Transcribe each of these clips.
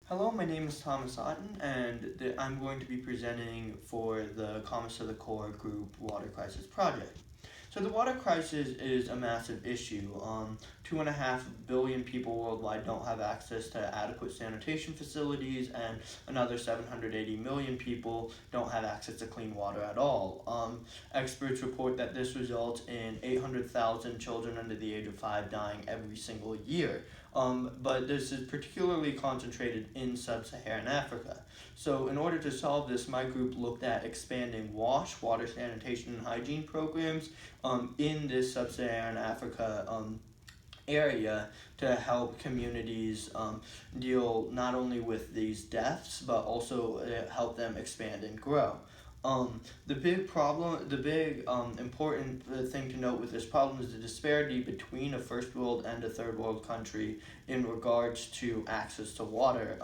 Hello, my name is Thomas Otten, and I'm going to be presenting for the Comets to the Core Group Water Crisis Project. So the water crisis is a massive issue. 2.5 billion people worldwide don't have access to adequate sanitation facilities, and another 780 million people don't have access to clean water at all. Experts report that this results in 800,000 children under the age of 5 dying every single year. But this is particularly concentrated in sub-Saharan Africa. So in order to solve this, my group looked at expanding WASH, water sanitation and hygiene programs, in this sub-Saharan Africa area to help communities deal not only with these deaths, but also help them expand and grow. The big important thing to note with this problem is the disparity between a first world and a third world country in regards to access to water.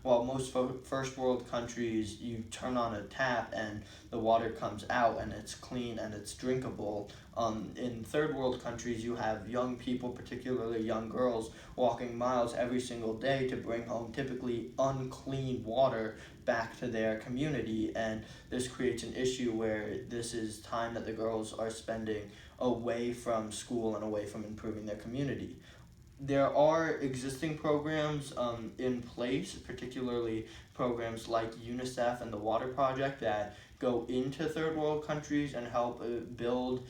While most first world countries, you turn on a tap and the water comes out and it's clean and it's drinkable, in third world countries you have young people, particularly young girls, walking miles every single day to bring home typically unclean water back to their community, and this creates an issue where this is time that the girls are spending away from school and away from improving their community. There are existing programs in place, particularly programs like UNICEF and the Water Project, that go into third world countries and help build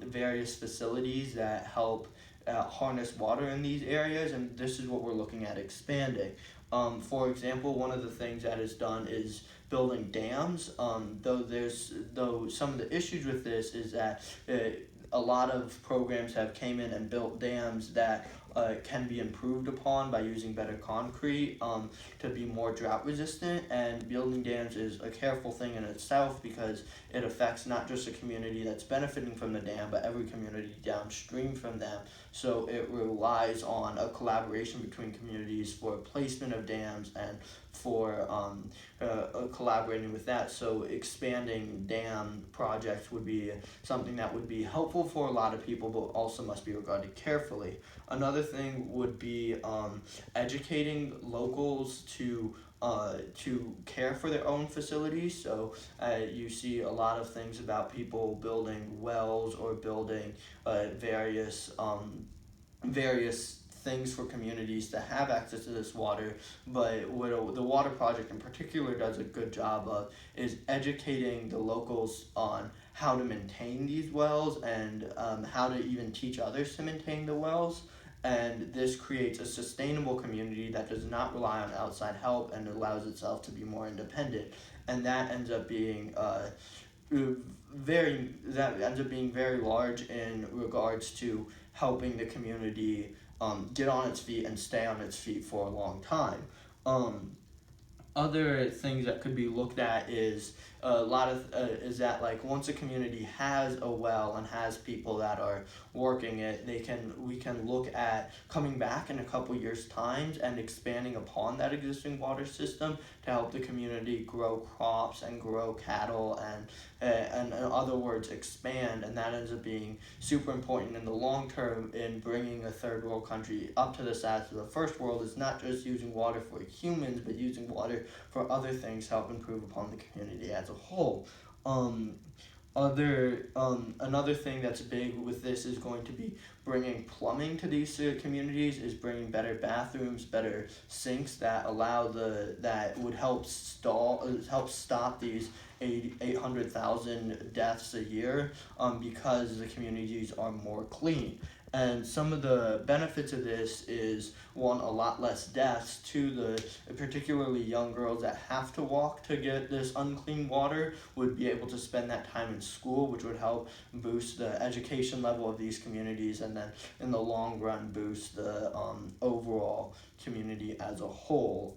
various facilities that help harness water in these areas, and this is what we're looking at expanding. For example, one of the things that is done is building dams. Though some of the issues with this is that a lot of programs have came in and built dams that can be improved upon by using better concrete to be more drought resistant, and building dams is a careful thing in itself because it affects not just a community that's benefiting from the dam, but every community downstream from them. So it relies on a collaboration between communities for placement of dams and for collaborating with that. So expanding dam projects would be something that would be helpful for a lot of people, but also must be regarded carefully. Another thing would be educating locals to care for their own facilities. So you see a lot of things about people building wells or building various things for communities to have access to this water, but what the Water Project in particular does a good job of is educating the locals on how to maintain these wells and how to even teach others to maintain the wells. And this creates a sustainable community that does not rely on outside help and allows itself to be more independent. And that ends up being very large in regards to helping the community get on its feet and stay on its feet for a long time. Other things that could be looked at is is that, like, once a community has a well and has people that are working it, we can look at coming back in a couple years' times and expanding upon that existing water system to help the community grow crops and grow cattle and in other words expand, and that ends up being super important in the long term in bringing a third world country up to the status of the first world. Is not just using water for humans, but using water for other things to help improve upon the community as a whole. Another thing that's big with this is going to be bringing plumbing to these communities, is bringing better bathrooms, better sinks that would help stop these 800,000 deaths a year because the communities are more clean. And some of the benefits of this is, one, a lot less deaths. Two, the particularly young girls that have to walk to get this unclean water would be able to spend that time in school, which would help boost the education level of these communities, and then in the long run boost the overall community as a whole.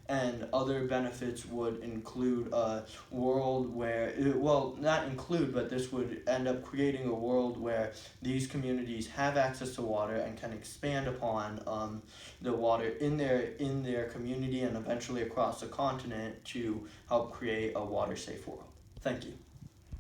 And other benefits would include a world where, but this would end up creating a world where these communities have access to water and can expand upon the water in their community and eventually across the continent to help create a water-safe world. Thank you.